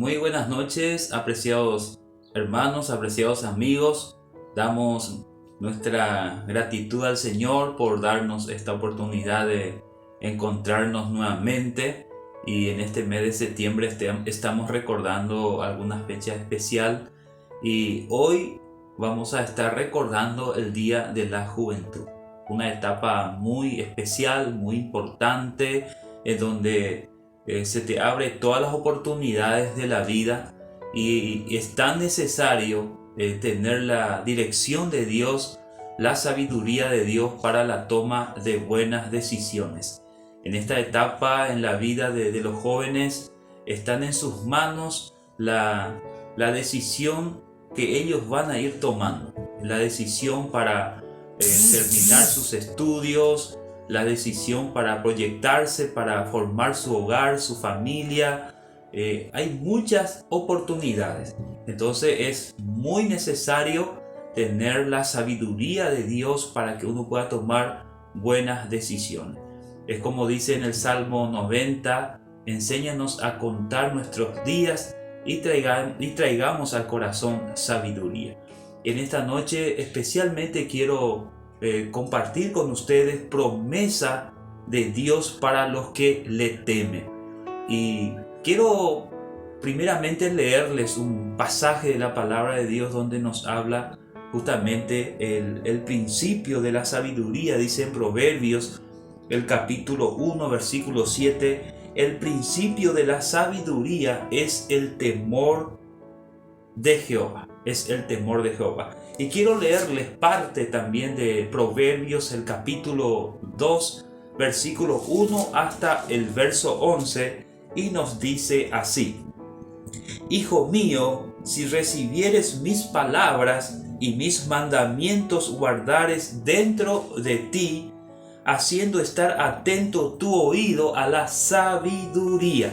Muy buenas noches, apreciados hermanos, apreciados amigos. Damos nuestra gratitud al Señor por darnos esta oportunidad de encontrarnos nuevamente. Y en este mes de septiembre estamos recordando alguna fecha especial. Y hoy vamos a estar recordando el Día de la Juventud. Una etapa muy especial, muy importante, en donde se te abre todas las oportunidades de la vida y es tan necesario tener la dirección de Dios, la sabiduría de Dios para la toma de buenas decisiones. En esta etapa en la vida de los jóvenes están en sus manos la decisión que ellos van a ir tomando, la decisión para terminar sus estudios, la decisión para proyectarse, para formar su hogar, su familia. Hay muchas oportunidades. Entonces es muy necesario tener la sabiduría de Dios para que uno pueda tomar buenas decisiones. Es como dice en el Salmo 90, enséñanos a contar nuestros días y traigamos al corazón sabiduría. En esta noche especialmente quiero compartir con ustedes promesa de Dios para los que le temen. Y quiero primeramente leerles un pasaje de la palabra de Dios donde nos habla justamente el principio de la sabiduría. Dice en Proverbios, el capítulo 1, versículo 7, el principio de la sabiduría es el temor de Jehová. Es el temor de Jehová. Y quiero leerles parte también de Proverbios, el capítulo 2, versículo 1 hasta el verso 11, y nos dice así: Hijo mío, si recibieres mis palabras y mis mandamientos guardares dentro de ti, haciendo estar atento tu oído a la sabiduría,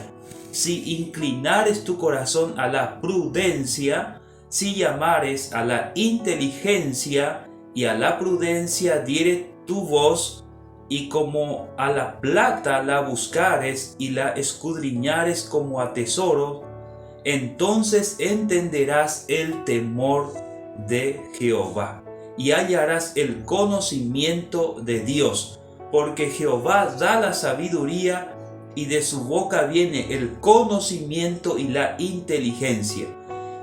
si inclinares tu corazón a la prudencia, si llamares a la inteligencia y a la prudencia dieres tu voz, y como a la plata la buscares y la escudriñares como a tesoro, entonces entenderás el temor de Jehová y hallarás el conocimiento de Dios, porque Jehová da la sabiduría y de su boca viene el conocimiento y la inteligencia,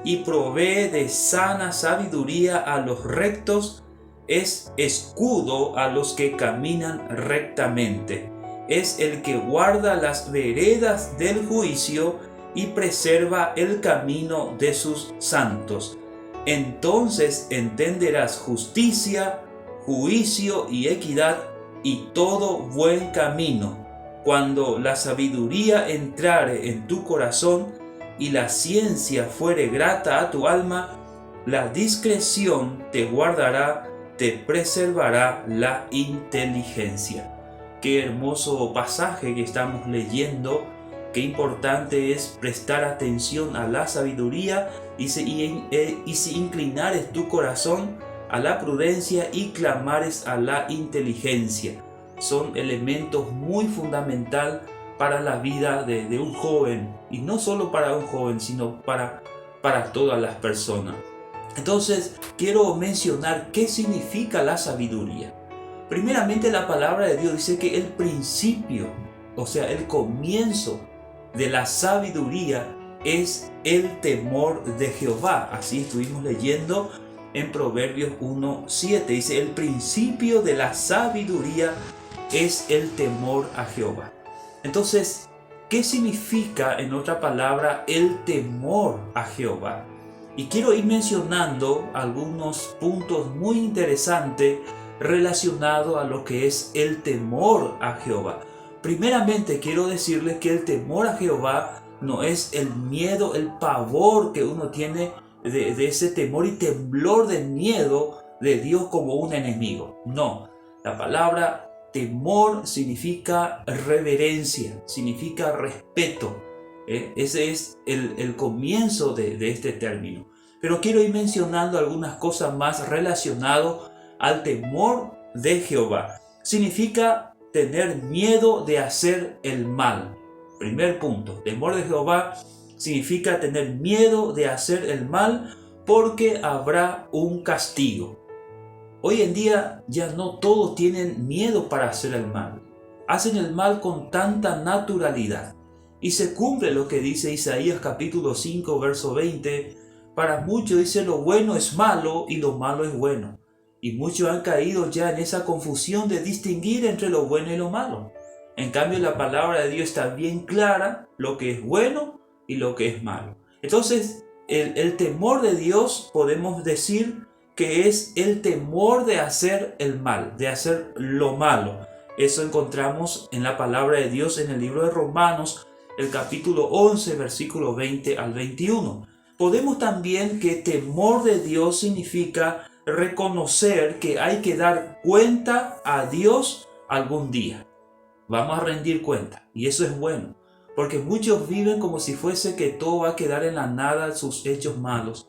y provee de sana sabiduría a los rectos, es escudo a los que caminan rectamente, es el que guarda las veredas del juicio y preserva el camino de sus santos. Entonces entenderás justicia, juicio y equidad y todo buen camino, cuando la sabiduría entrare en tu corazón y la ciencia fuere grata a tu alma, la discreción te guardará, te preservará la inteligencia. Qué hermoso pasaje que estamos leyendo. Qué importante es prestar atención a la sabiduría y si inclinares tu corazón a la prudencia y clamares a la inteligencia. Son elementos muy fundamentales para la vida de un joven, y no solo para un joven, sino para todas las personas. Entonces quiero mencionar qué significa la sabiduría. Primeramente, la palabra de Dios dice que el principio, o sea, el comienzo de la sabiduría es el temor de Jehová. Así estuvimos leyendo en Proverbios 1:7. Dice, el principio de la sabiduría es el temor a Jehová. Entonces, ¿qué significa, en otra palabra, el temor a Jehová? Y quiero ir mencionando algunos puntos muy interesantes relacionados a lo que es el temor a Jehová. Primeramente quiero decirles que el temor a Jehová no es el miedo, el pavor que uno tiene de ese temor y temblor de miedo de Dios como un enemigo. No, la palabra temor significa reverencia, significa respeto. Ese es el comienzo de este término. Pero quiero ir mencionando algunas cosas más relacionadas al temor de Jehová. Significa tener miedo de hacer el mal. Primer punto, temor de Jehová significa tener miedo de hacer el mal porque habrá un castigo. Hoy en día ya no todos tienen miedo para hacer el mal. Hacen el mal con tanta naturalidad. Y se cumple lo que dice Isaías capítulo 5, verso 20. Para muchos dice lo bueno es malo y lo malo es bueno. Y muchos han caído ya en esa confusión de distinguir entre lo bueno y lo malo. En cambio, la palabra de Dios está bien clara, lo que es bueno y lo que es malo. Entonces, el temor de Dios podemos decir que es el temor de hacer el mal, de hacer lo malo. Eso encontramos en la palabra de Dios en el libro de Romanos, el capítulo 11, versículo 20 al 21. Podemos también que temor de Dios significa reconocer que hay que dar cuenta a Dios algún día. Vamos a rendir cuenta, y eso es bueno, porque muchos viven como si fuese que todo va a quedar en la nada, sus hechos malos.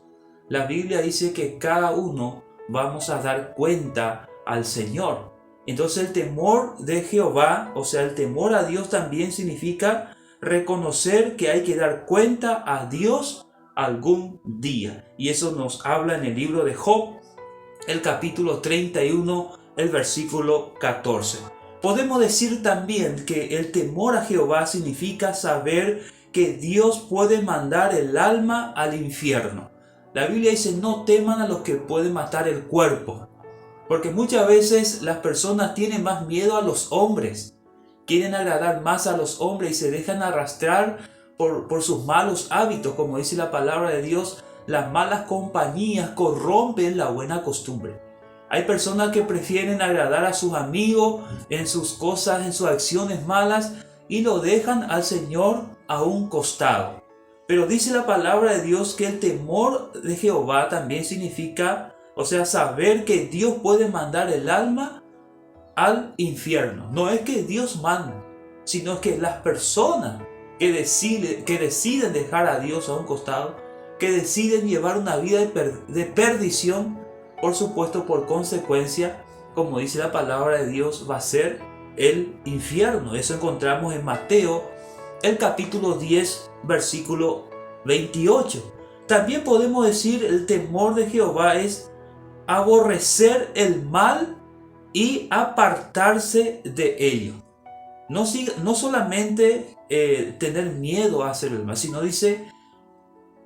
La Biblia dice que cada uno vamos a dar cuenta al Señor. Entonces el temor de Jehová, o sea, el temor a Dios también significa reconocer que hay que dar cuenta a Dios algún día. Y eso nos habla en el libro de Job, el capítulo 31, el versículo 14. Podemos decir también que el temor a Jehová significa saber que Dios puede mandar el alma al infierno. La Biblia dice, no teman a los que pueden matar el cuerpo. Porque muchas veces las personas tienen más miedo a los hombres. Quieren agradar más a los hombres y se dejan arrastrar por sus malos hábitos. Como dice la palabra de Dios, las malas compañías corrompen la buena costumbre. Hay personas que prefieren agradar a sus amigos en sus cosas, en sus acciones malas, y lo dejan al Señor a un costado. Pero dice la palabra de Dios que el temor de Jehová también significa, o sea, saber que Dios puede mandar el alma al infierno. No es que Dios manda, sino que las personas que deciden dejar a Dios a un costado, que deciden llevar una vida de perdición, por supuesto, por consecuencia, como dice la palabra de Dios, va a ser el infierno. Eso encontramos en Mateo, el capítulo 10, versículo 28. También podemos decir el temor de Jehová es aborrecer el mal y apartarse de ello. No solamente tener miedo a hacer el mal, sino dice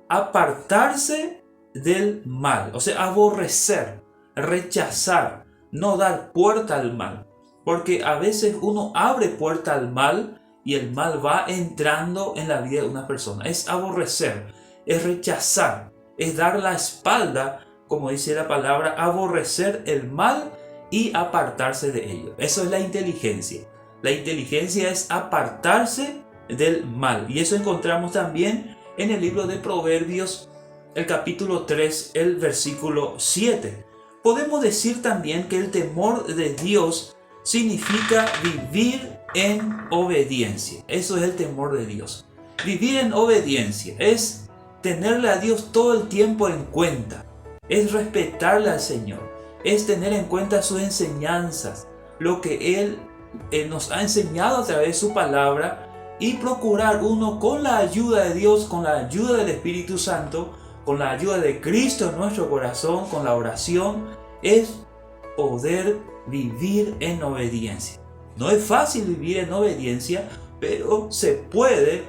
apartarse del mal, o sea, aborrecer, rechazar, no dar puerta al mal, porque a veces uno abre puerta al mal y el mal va entrando en la vida de una persona. Es aborrecer, es rechazar, es dar la espalda, como dice la palabra, aborrecer el mal y apartarse de ello. Eso es la inteligencia. La inteligencia es apartarse del mal, y eso encontramos también en el libro de Proverbios, el capítulo 3, el versículo 7. Podemos decir también que el temor de Dios significa vivir en obediencia. Eso es el temor de Dios. Vivir en obediencia es tenerle a Dios todo el tiempo en cuenta. Es respetarle al Señor. Es tener en cuenta sus enseñanzas, lo que Él nos ha enseñado a través de su palabra, y procurar uno con la ayuda de Dios, con la ayuda del Espíritu Santo, con la ayuda de Cristo en nuestro corazón, con la oración, es poder vivir en obediencia. No es fácil vivir en obediencia, pero se puede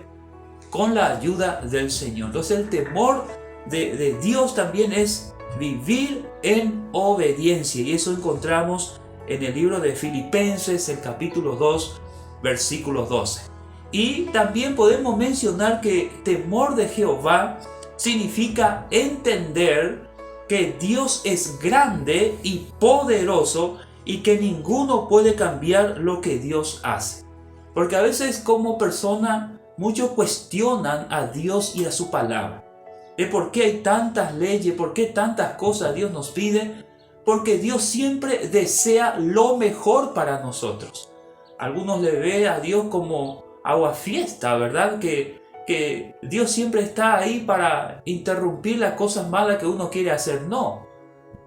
con la ayuda del Señor. Entonces el temor de Dios también es vivir en obediencia, y eso encontramos en el libro de Filipenses, el capítulo 2, versículo 12. Y también podemos mencionar que temor de Jehová significa entender que Dios es grande y poderoso y que ninguno puede cambiar lo que Dios hace. Porque a veces como persona muchos cuestionan a Dios y a su palabra. ¿Por qué hay tantas leyes? ¿Por qué tantas cosas Dios nos pide? Porque Dios siempre desea lo mejor para nosotros. Algunos le ven a Dios como aguafiesta, ¿verdad? Que Dios siempre está ahí para interrumpir las cosas malas que uno quiere hacer. No,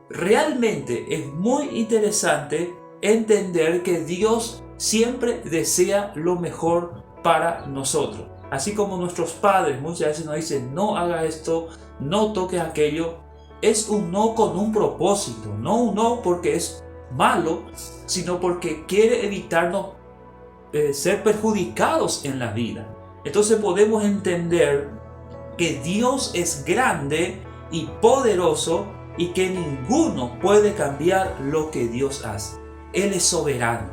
realmente es muy interesante entender que Dios siempre desea lo mejor para nosotros. Así como nuestros padres muchas veces nos dicen, no haga esto, no toques aquello, es un no con un propósito, no un no porque es malo, sino porque quiere evitarnos ser perjudicados en la vida. Entonces podemos entender que Dios es grande y poderoso y que ninguno puede cambiar lo que Dios hace. Él es soberano.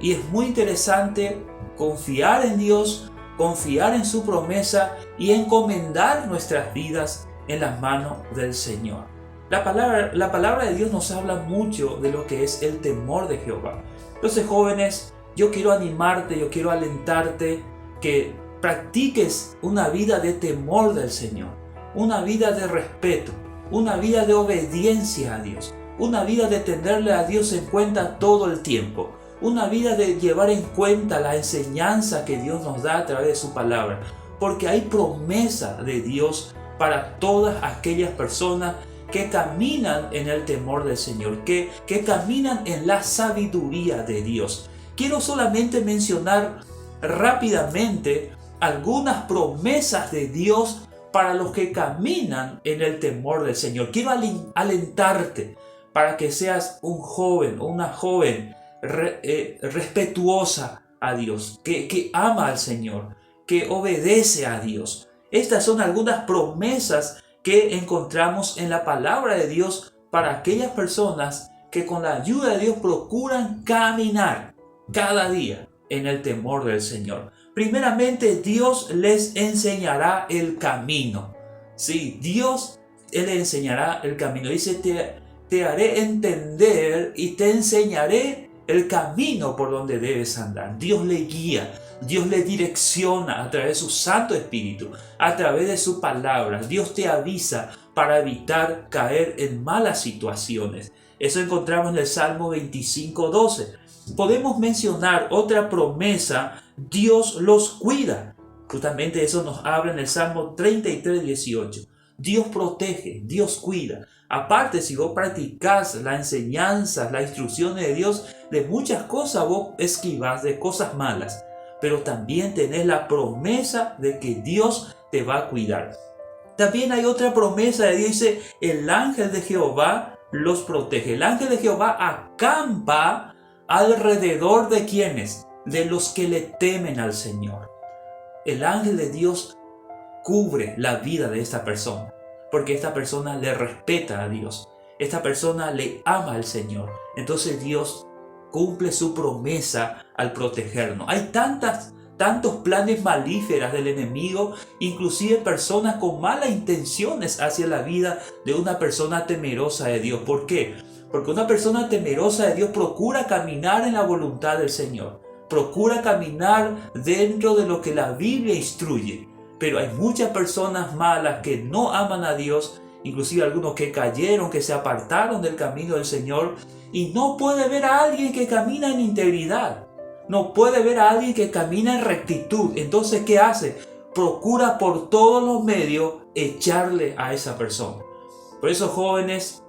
Y es muy interesante confiar en Dios, confiar en su promesa y encomendar nuestras vidas en las manos del Señor. La palabra de Dios nos habla mucho de lo que es el temor de Jehová. Entonces, jóvenes, yo quiero animarte, yo quiero alentarte que practiques una vida de temor del Señor, una vida de respeto, una vida de obediencia a Dios, una vida de tenerle a Dios en cuenta todo el tiempo, una vida de llevar en cuenta la enseñanza que Dios nos da a través de su palabra, porque hay promesa de Dios para todas aquellas personas que caminan en el temor del Señor, que caminan en la sabiduría de Dios. Quiero solamente mencionar rápidamente algunas promesas de Dios para los que caminan en el temor del Señor. Quiero alentarte para que seas un joven o una joven respetuosa a Dios, que ama al Señor, que obedece a Dios. Estas son algunas promesas que encontramos en la palabra de Dios para aquellas personas que con la ayuda de Dios procuran caminar cada día en el temor del Señor. Primeramente, Dios les enseñará el camino. Sí, Dios Él les enseñará el camino. Dice, te haré entender y te enseñaré el camino por donde debes andar. Dios le guía, Dios le direcciona a través de su Santo Espíritu, a través de su palabra. Dios te avisa para evitar caer en malas situaciones. Eso encontramos en el Salmo 25:12. Podemos mencionar otra promesa: Dios los cuida. Justamente eso nos habla en el Salmo 33:18. Dios protege, Dios cuida. Aparte, si vos practicás la enseñanza, las instrucciones de Dios, de muchas cosas vos esquivás, de cosas malas. Pero también tenés la promesa de que Dios te va a cuidar. También hay otra promesa de Dios, dice, el ángel de Jehová los protege. El ángel de Jehová acampa alrededor de quienes, de los que le temen al Señor. El ángel de Dios cubre la vida de esta persona, porque esta persona le respeta a Dios, esta persona le ama al Señor. Entonces Dios cumple su promesa al protegernos. Hay tantos planes malíferos del enemigo, inclusive personas con malas intenciones hacia la vida de una persona temerosa de Dios. ¿Por qué? Porque una persona temerosa de Dios procura caminar en la voluntad del Señor, procura caminar dentro de lo que la Biblia instruye. Pero hay muchas personas malas que no aman a Dios, inclusive algunos que cayeron, que se apartaron del camino del Señor, y no puede ver a alguien que camina en integridad, no puede ver a alguien que camina en rectitud. Entonces, ¿qué hace? Procura por todos los medios echarle a esa persona. Por eso, jóvenes,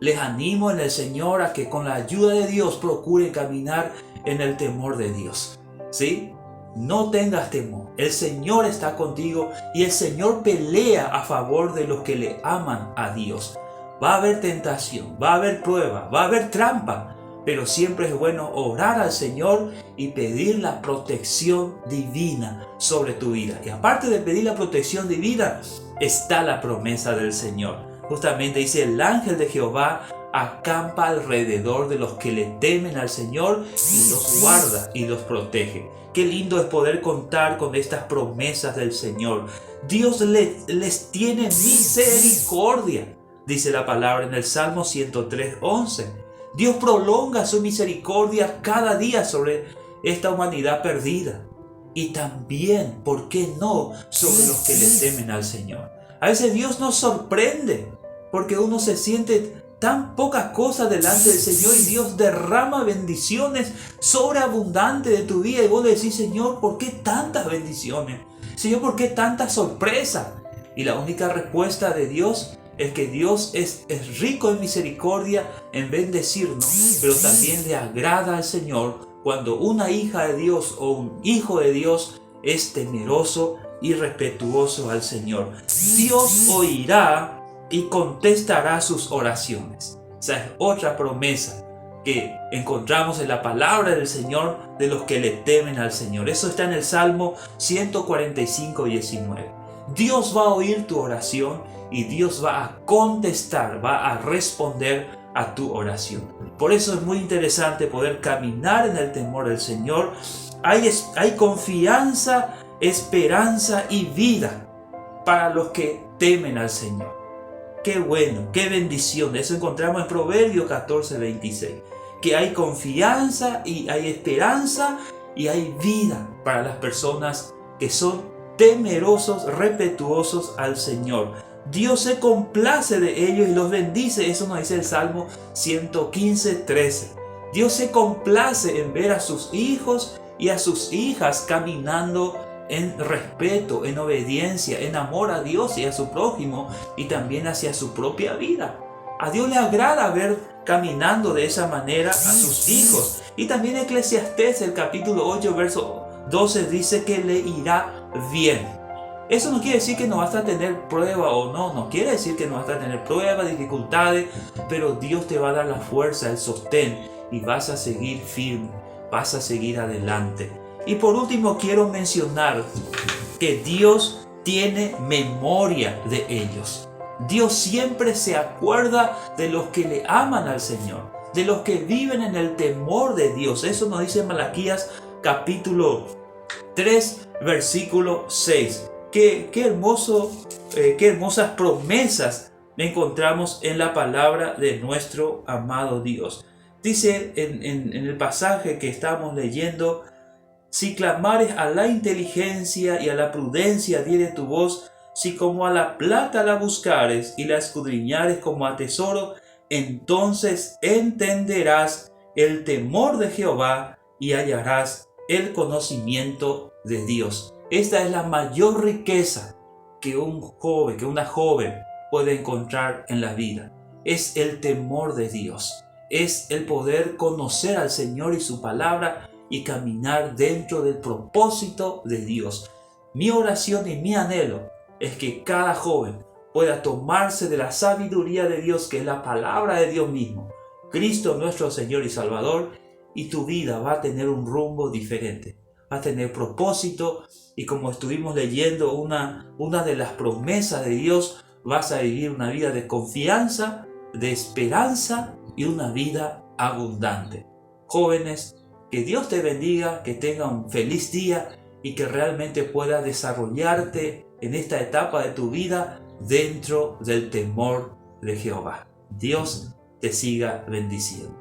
les animo en el Señor a que con la ayuda de Dios procuren caminar en el temor de Dios. ¿Sí? No tengas temor, el Señor está contigo y el Señor pelea a favor de los que le aman a Dios. Va a haber tentación, va a haber prueba, va a haber trampa, pero siempre es bueno orar al Señor y pedir la protección divina sobre tu vida. Y aparte de pedir la protección divina, está la promesa del Señor. Justamente dice, el ángel de Jehová acampa alrededor de los que le temen al Señor y los guarda y los protege. Qué lindo es poder contar con estas promesas del Señor. Dios les tiene misericordia, dice la palabra en el Salmo 103:11. Dios prolonga su misericordia cada día sobre esta humanidad perdida. Y también, ¿por qué no?, sobre los que le temen al Señor. A veces Dios nos sorprende porque uno se siente tan pocas cosas delante del Señor y Dios derrama bendiciones sobreabundantes de tu vida y vos decís, Señor, ¿por qué tantas bendiciones? Señor, ¿por qué tantas sorpresas? Y la única respuesta de Dios es que Dios es rico en misericordia, en bendecirnos, pero también le agrada al Señor cuando una hija de Dios o un hijo de Dios es temeroso y respetuoso al Señor. Dios oirá y contestará sus oraciones. Esa es otra promesa que encontramos en la palabra del Señor de los que le temen al Señor. Eso está en el Salmo 145:19. Dios va a oír tu oración y Dios va a contestar, va a responder a tu oración. Por eso es muy interesante poder caminar en el temor del Señor. Hay confianza, esperanza y vida para los que temen al Señor. Qué bueno, qué bendición. Eso encontramos en Proverbios 14:26. Que hay confianza y hay esperanza y hay vida para las personas que son temerosos, respetuosos al Señor. Dios se complace de ellos y los bendice. Eso nos dice el Salmo 115:13. Dios se complace en ver a sus hijos y a sus hijas caminando en respeto, en obediencia, en amor a Dios y a su prójimo y también hacia su propia vida. A Dios le agrada ver caminando de esa manera a sus hijos. Y también Eclesiastés, el capítulo 8, verso 12, dice que le irá bien. Eso no quiere decir que no vas a tener prueba o no quiere decir que no vas a tener pruebas, dificultades, pero Dios te va a dar la fuerza, el sostén y vas a seguir firme, vas a seguir adelante. Y por último quiero mencionar que Dios tiene memoria de ellos. Dios siempre se acuerda de los que le aman al Señor, de los que viven en el temor de Dios. Eso nos dice Malaquías capítulo 3, versículo 6. Qué hermosas promesas encontramos en la palabra de nuestro amado Dios. Dice en el pasaje que estamos leyendo: si clamares a la inteligencia y a la prudencia diere tu voz, si como a la plata la buscares y la escudriñares como a tesoro, entonces entenderás el temor de Jehová y hallarás el conocimiento de Dios. Esta es la mayor riqueza que un joven, que una joven puede encontrar en la vida. Es el temor de Dios. Es el poder conocer al Señor y su palabra y caminar dentro del propósito de Dios. Mi oración y mi anhelo es que cada joven pueda tomarse de la sabiduría de Dios, que es la palabra de Dios mismo, Cristo nuestro Señor y Salvador, y tu vida va a tener un rumbo diferente, va a tener propósito, y como estuvimos leyendo una de las promesas de Dios, vas a vivir una vida de confianza, de esperanza y una vida abundante. Jóvenes, que Dios te bendiga, que tenga un feliz día y que realmente puedas desarrollarte en esta etapa de tu vida dentro del temor de Jehová. Dios te siga bendiciendo.